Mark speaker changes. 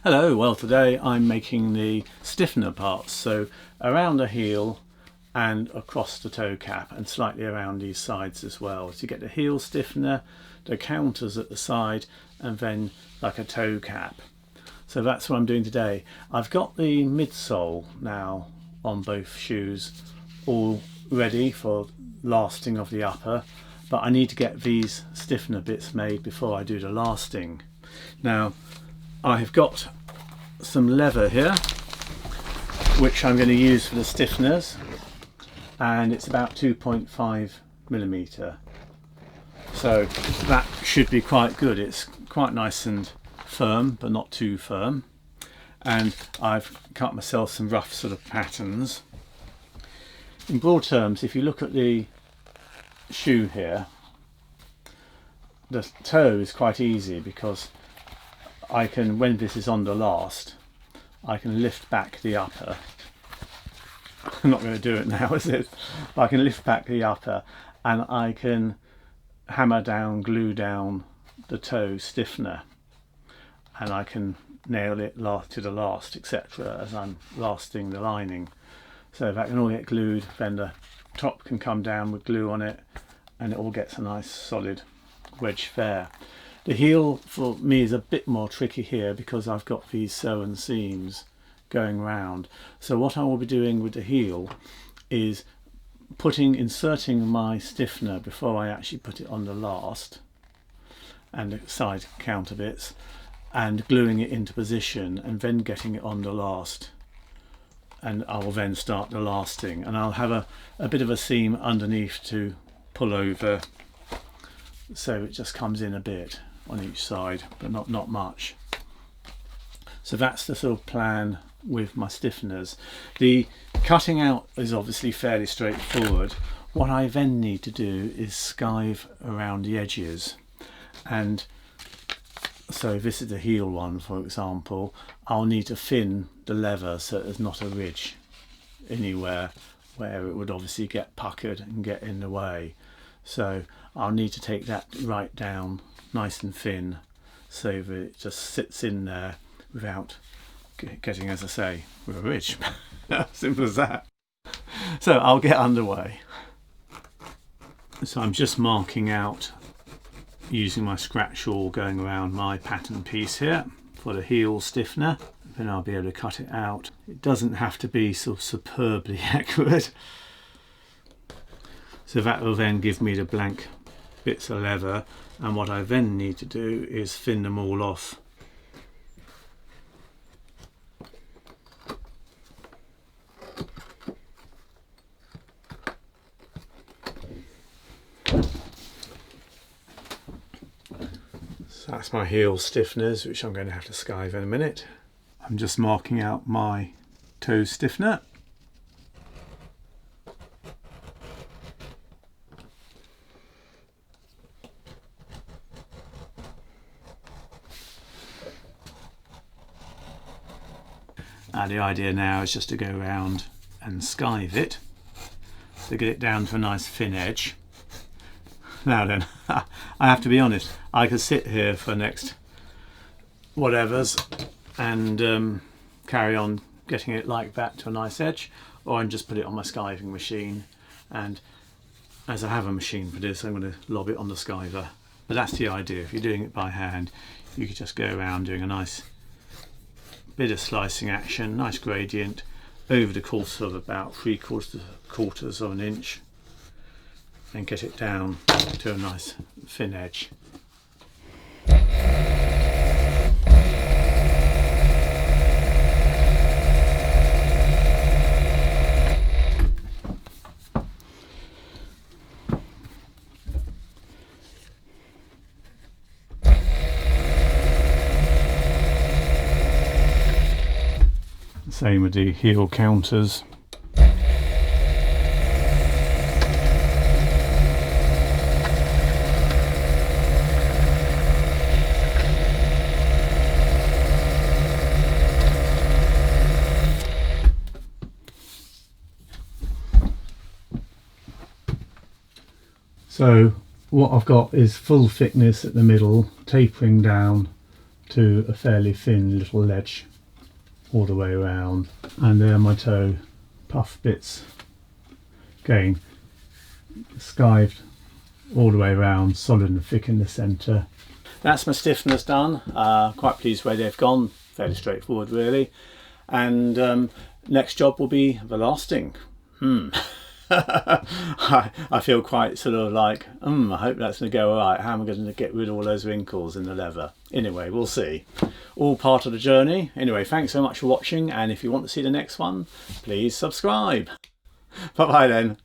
Speaker 1: Hello, well today I'm making the stiffener parts, so around the heel and across the toe cap and slightly around these sides as well. So you get the heel stiffener, the counters at the side and then like a toe cap. So that's what I'm doing today. I've got the midsole now on both shoes all ready for lasting of the upper, but I need to get these stiffener bits made before I do the lasting. Now I've got some leather here which I'm going to use for the stiffeners, and it's about 2.5mm, so that should be quite good. It's quite nice and firm but not too firm, and I've cut myself some rough sort of patterns. In broad terms, if you look at the shoe here, the toe is quite easy because I can, when this is on the last, I can lift back the upper. I'm not going to do it now, is it? I can lift back the upper and I can hammer down, glue down the toe stiffener, and I can nail it to the last, etc. as I'm lasting the lining. So if that can all get glued, then the top can come down with glue on it and it all gets a nice solid wedge there. The heel for me is a bit more tricky here because I've got these sewn seams going round. So what I will be doing with the heel is inserting my stiffener before I actually put it on the last and the side counter bits, and gluing it into position and then getting it on the last, and I will then start the lasting, and I'll have a bit of a seam underneath to pull over so it just comes in a bit on each side, but not much. So that's the sort of plan with my stiffeners. The cutting out is obviously fairly straightforward. What I then need to do is skive around the edges, and so this is the heel one, for example. I'll need to thin the leather so there's not a ridge anywhere where it would obviously get puckered and get in the way. So I'll need to take that right down nice and thin so that it just sits in there without getting, as I say, with a ridge. Simple as that. So I'll get underway. So I'm just marking out using my scratch awl going around my pattern piece here for the heel stiffener. Then I'll be able to cut it out. It doesn't have to be so superbly accurate. So that will then give me the blank bits of leather, and what I then need to do is thin them all off. So that's my heel stiffeners, which I'm going to have to skive in a minute. I'm just marking out my toe stiffener. The idea now is just to go around and skive it to get it down to a nice thin edge. Now then, I have to be honest, I could sit here for the next whatevers and carry on getting it like that to a nice edge, or I can just put it on my skiving machine, and as I have a machine for this, I'm going to lob it on the skiver. But that's the idea. If you're doing it by hand, you could just go around doing a nice bit of slicing action, nice gradient over the course of about 3/4 of an inch, and get it down to a nice thin edge. Same with the heel counters. So what I've got is full thickness at the middle, tapering down to a fairly thin little ledge all the way around. And there are my toe puff bits, again skived all the way around, solid and thick in the centre. That's my stiffeners done. Quite pleased where they've gone, fairly straightforward really. And next job will be the lasting. I feel quite sort of like, I hope that's going to go alright. How am I going to get rid of all those wrinkles in the leather? Anyway, we'll see. All part of the journey. Anyway, thanks so much for watching, and if you want to see the next one, please subscribe. Bye bye then.